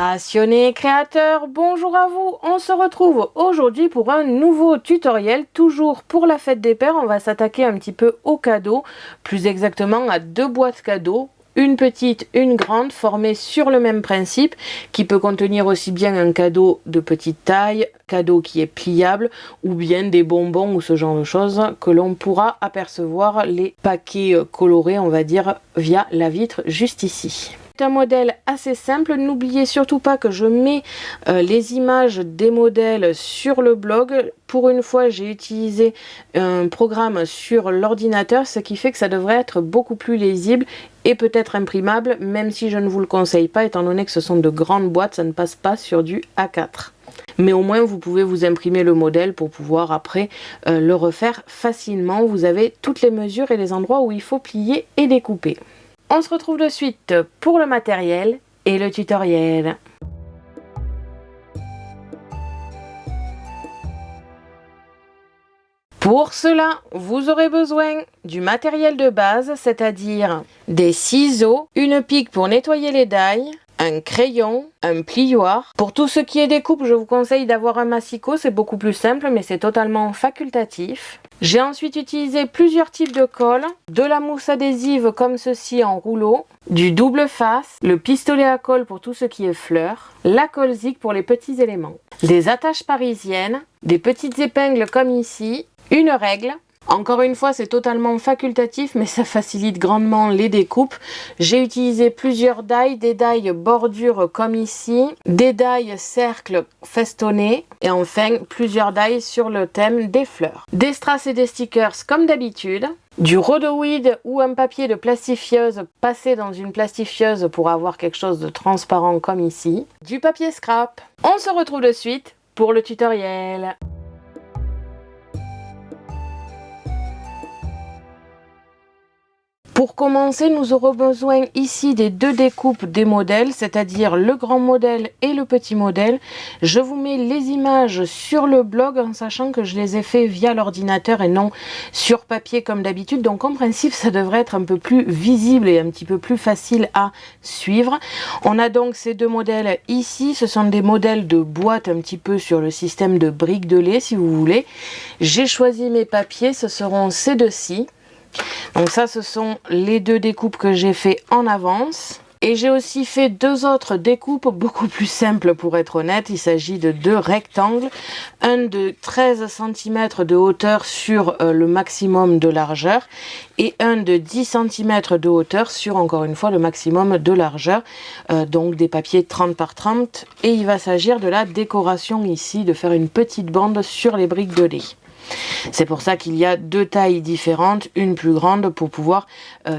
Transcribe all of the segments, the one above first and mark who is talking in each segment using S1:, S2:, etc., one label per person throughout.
S1: Passionnés créateurs, bonjour à vous. On se retrouve aujourd'hui pour un nouveau tutoriel, toujours pour la fête des pères. On va s'attaquer un petit peu aux cadeaux, plus exactement à deux boîtes cadeaux. Une petite, une grande, formées sur le même principe, qui peut contenir aussi bien un cadeau de petite taille, cadeau qui est pliable, ou bien des bonbons ou ce genre de choses que l'on pourra apercevoir les paquets colorés, on va dire, via la vitre juste ici. C'est un modèle assez simple, n'oubliez surtout pas que je mets les images des modèles sur le blog. Pour une fois, j'ai utilisé un programme sur l'ordinateur, ce qui fait que ça devrait être beaucoup plus lisible et peut-être imprimable, même si je ne vous le conseille pas, étant donné que ce sont de grandes boîtes, ça ne passe pas sur du A4. Mais au moins, vous pouvez vous imprimer le modèle pour pouvoir après le refaire facilement. Vous avez toutes les mesures et les endroits où il faut plier et découper. On se retrouve de suite pour le matériel et le tutoriel. Pour cela, vous aurez besoin du matériel de base, c'est-à-dire des ciseaux, une pique pour nettoyer les dailles, un crayon, un plioir. Pour tout ce qui est découpe, je vous conseille d'avoir un massicot, c'est beaucoup plus simple, mais c'est totalement facultatif. J'ai ensuite utilisé plusieurs types de colle, de la mousse adhésive comme ceci en rouleau, du double face, le pistolet à colle pour tout ce qui est fleurs, la colle zig pour les petits éléments, des attaches parisiennes, des petites épingles comme ici, une règle. Encore une fois, c'est totalement facultatif, mais ça facilite grandement les découpes. J'ai utilisé plusieurs dailles, des dailles bordures comme ici, des dailles cercles festonnés, et enfin plusieurs dailles sur le thème des fleurs. Des strass et des stickers comme d'habitude, du rhodoïde ou un papier de plastifieuse passé dans une plastifieuse pour avoir quelque chose de transparent comme ici, du papier scrap. On se retrouve de suite pour le tutoriel. Pour commencer, nous aurons besoin ici des deux découpes des modèles, c'est-à-dire le grand modèle et le petit modèle. Je vous mets les images sur le blog en sachant que je les ai fait via l'ordinateur et non sur papier comme d'habitude. Donc en principe, ça devrait être un peu plus visible et un petit peu plus facile à suivre. On a donc ces deux modèles ici. Ce sont des modèles de boîte un petit peu sur le système de briques de lait si vous voulez. J'ai choisi mes papiers, ce seront ces deux-ci. Donc ça, ce sont les deux découpes que j'ai fait en avance. Et j'ai aussi fait deux autres découpes beaucoup plus simples pour être honnête. Il s'agit de deux rectangles. Un de 13 cm de hauteur sur le maximum de largeur. Et un de 10 cm de hauteur sur, encore une fois, le maximum de largeur. Donc des papiers 30 par 30. Et il va s'agir de la décoration ici, de faire une petite bande sur les briques de lait. C'est pour ça qu'il y a deux tailles différentes, une plus grande pour pouvoir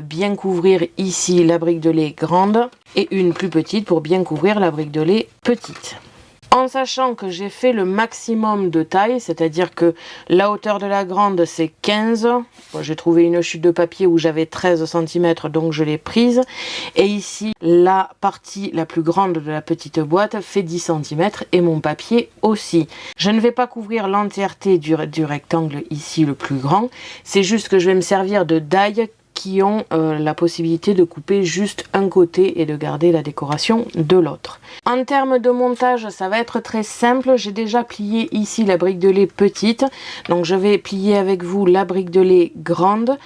S1: bien couvrir ici la brique de lait grande et une plus petite pour bien couvrir la brique de lait petite. En sachant que j'ai fait le maximum de taille, c'est-à-dire que la hauteur de la grande c'est 15, j'ai trouvé une chute de papier où j'avais 13 cm donc je l'ai prise, et ici la partie la plus grande de la petite boîte fait 10 cm et mon papier aussi. Je ne vais pas couvrir l'entièreté du rectangle ici le plus grand, c'est juste que je vais me servir de dailles qui ont la possibilité de couper juste un côté et de garder la décoration de l'autre. En termes de montage, ça va être très simple. J'ai déjà plié ici la brique de lait petite, donc je vais plier avec vous la brique de lait grande.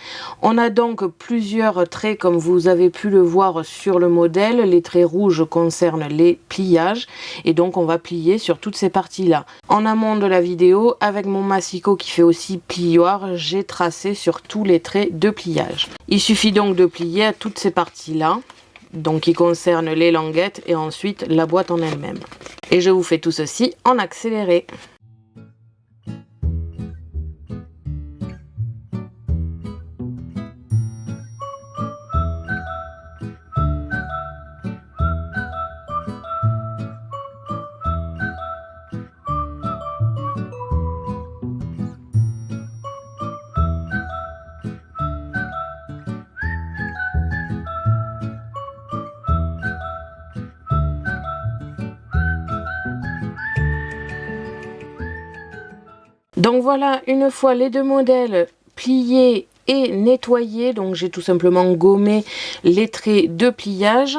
S1: On a donc plusieurs traits comme vous avez pu le voir sur le modèle. Les traits rouges concernent les pliages et donc on va plier sur toutes ces parties-là. En amont de la vidéo, avec mon massicot qui fait aussi plioir, j'ai tracé sur tous les traits de pliage. Il suffit donc de plier à toutes ces parties-là, donc qui concernent les languettes et ensuite la boîte en elle-même. Et je vous fais tout ceci en accéléré. Donc voilà, une fois les deux modèles pliés et nettoyés, donc j'ai tout simplement gommé les traits de pliage.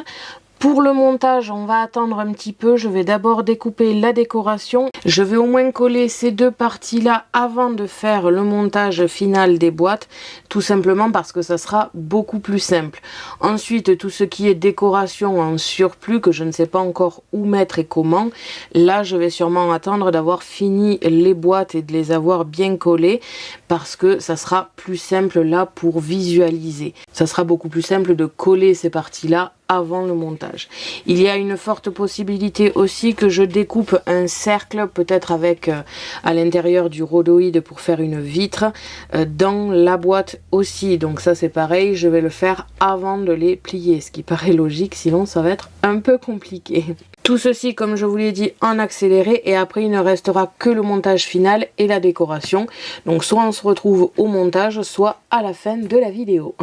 S1: Pour le montage, on va attendre un petit peu. Je vais d'abord découper la décoration. Je vais au moins coller ces deux parties-là avant de faire le montage final des boîtes, tout simplement parce que ça sera beaucoup plus simple. Ensuite, tout ce qui est décoration en surplus, que je ne sais pas encore où mettre et comment, là, je vais sûrement attendre d'avoir fini les boîtes et de les avoir bien collées, parce que ça sera plus simple là pour visualiser. Ça sera beaucoup plus simple de coller ces parties-là avant le montage. Il y a une forte possibilité aussi que je découpe un cercle, peut-être avec à l'intérieur du rhodoïde pour faire une vitre, dans la boîte aussi. Donc ça c'est pareil, je vais le faire avant de les plier, ce qui paraît logique, sinon ça va être un peu compliqué. Tout ceci, comme je vous l'ai dit, en accéléré, et après il ne restera que le montage final et la décoration. Donc soit on se retrouve au montage, soit à la fin de la vidéo.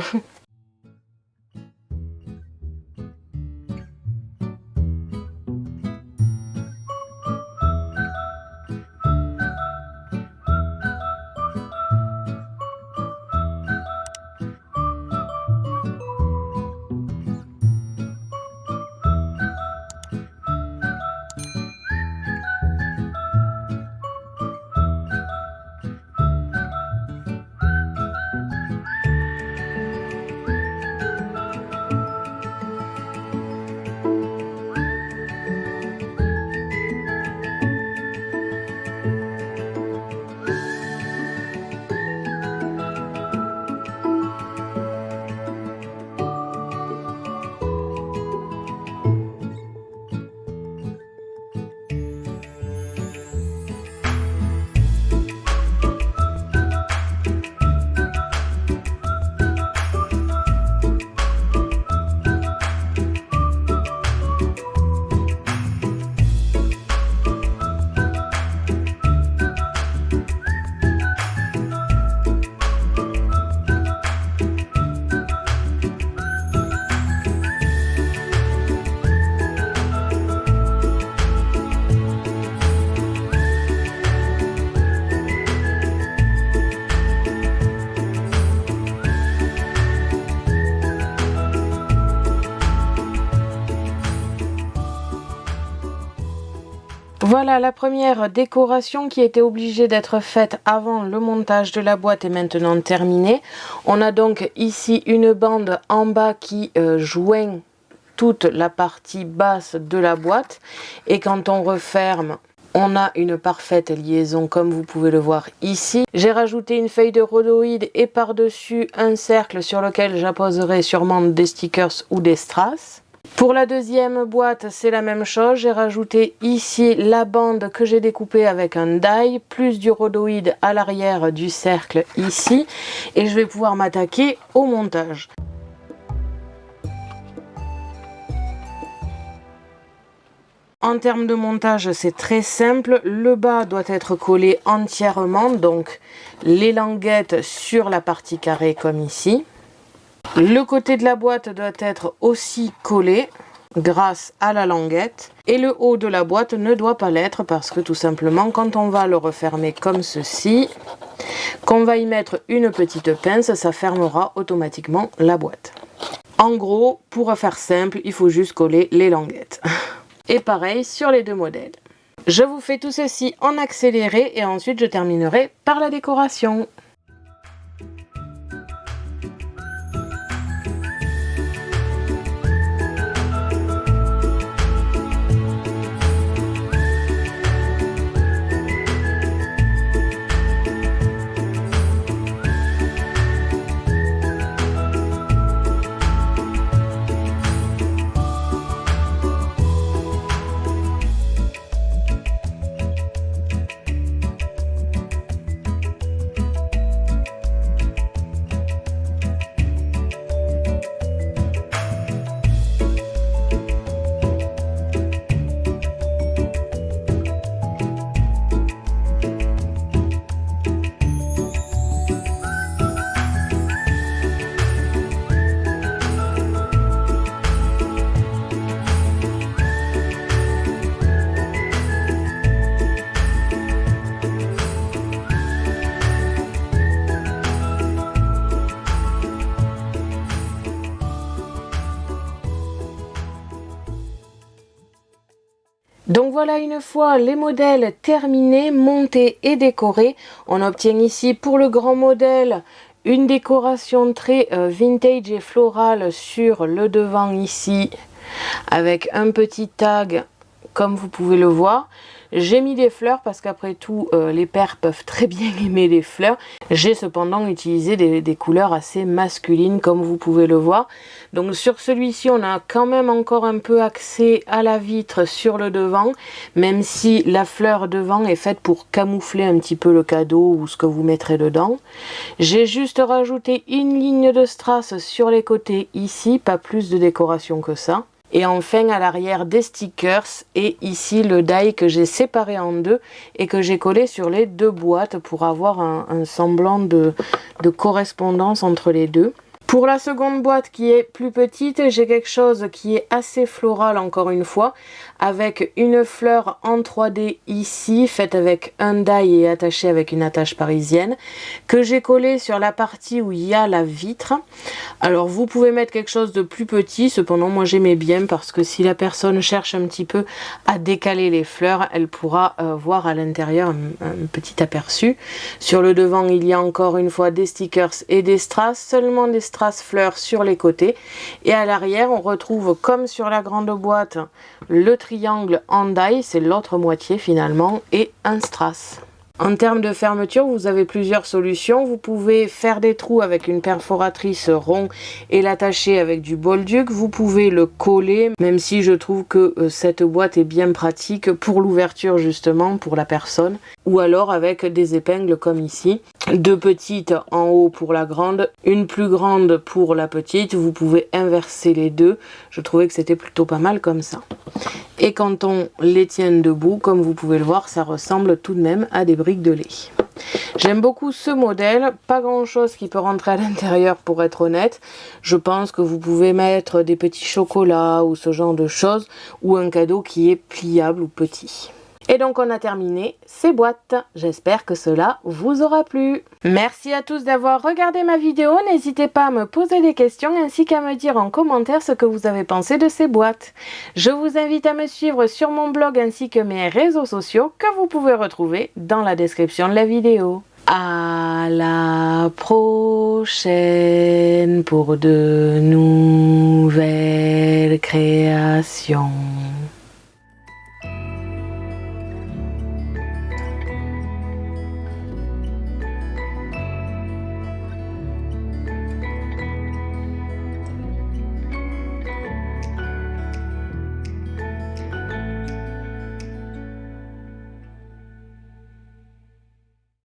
S1: Voilà, la première décoration qui était obligée d'être faite avant le montage de la boîte est maintenant terminée. On a donc ici une bande en bas qui joint toute la partie basse de la boîte, et quand on referme, on a une parfaite liaison comme vous pouvez le voir ici. J'ai rajouté une feuille de rhodoïde et par-dessus un cercle sur lequel j'apposerai sûrement des stickers ou des strass. Pour la deuxième boîte, c'est la même chose. J'ai rajouté ici la bande que j'ai découpée avec un die, plus du rhodoïde à l'arrière du cercle ici. Et je vais pouvoir m'attaquer au montage. En termes de montage, c'est très simple. Le bas doit être collé entièrement, donc les languettes sur la partie carrée comme ici. Le côté de la boîte doit être aussi collé grâce à la languette. Et le haut de la boîte ne doit pas l'être parce que tout simplement, quand on va le refermer comme ceci, qu'on va y mettre une petite pince, ça fermera automatiquement la boîte. En gros, pour faire simple, il faut juste coller les languettes. Et pareil sur les deux modèles. Je vous fais tout ceci en accéléré et ensuite je terminerai par la décoration. Donc voilà, une fois les modèles terminés, montés et décorés, on obtient ici pour le grand modèle une décoration très vintage et florale sur le devant ici, avec un petit tag comme vous pouvez le voir. J'ai mis des fleurs parce qu'après tout, les pères peuvent très bien aimer les fleurs. J'ai cependant utilisé des couleurs assez masculines comme vous pouvez le voir. Donc sur celui-ci, on a quand même encore un peu accès à la vitre sur le devant, même si la fleur devant est faite pour camoufler un petit peu le cadeau ou ce que vous mettrez dedans. J'ai juste rajouté une ligne de strass sur les côtés ici, pas plus de décoration que ça. Et enfin à l'arrière des stickers et ici le die que j'ai séparé en deux et que j'ai collé sur les deux boîtes pour avoir un semblant de correspondance entre les deux. Pour la seconde boîte qui est plus petite, j'ai quelque chose qui est assez floral encore une fois, avec une fleur en 3D ici, faite avec un die et attachée avec une attache parisienne, que j'ai collé sur la partie où il y a la vitre. Alors vous pouvez mettre quelque chose de plus petit, cependant moi j'aimais bien parce que si la personne cherche un petit peu à décaler les fleurs, elle pourra voir à l'intérieur un petit aperçu. Sur le devant il y a encore une fois des stickers et des strass, seulement des strass fleurs sur les côtés, et à l'arrière on retrouve comme sur la grande boîte le triangle en die, c'est l'autre moitié finalement, et un strass. En termes de fermeture, vous avez plusieurs solutions. Vous pouvez faire des trous avec une perforatrice rond et l'attacher avec du bolduc. Vous pouvez le coller, même si je trouve que cette boîte est bien pratique pour l'ouverture justement, pour la personne. Ou alors avec des épingles comme ici. Deux petites en haut pour la grande, une plus grande pour la petite. Vous pouvez inverser les deux. Je trouvais que c'était plutôt pas mal comme ça. Et quand on les tient debout, comme vous pouvez le voir, ça ressemble tout de même à des briques de lait. J'aime beaucoup ce modèle, pas grand chose qui peut rentrer à l'intérieur pour être honnête. Je pense que vous pouvez mettre des petits chocolats ou ce genre de choses, ou un cadeau qui est pliable ou petit. Et donc on a terminé ces boîtes. J'espère que cela vous aura plu. Merci à tous d'avoir regardé ma vidéo. N'hésitez pas à me poser des questions ainsi qu'à me dire en commentaire ce que vous avez pensé de ces boîtes. Je vous invite à me suivre sur mon blog ainsi que mes réseaux sociaux que vous pouvez retrouver dans la description de la vidéo. À la prochaine pour de nouvelles créations.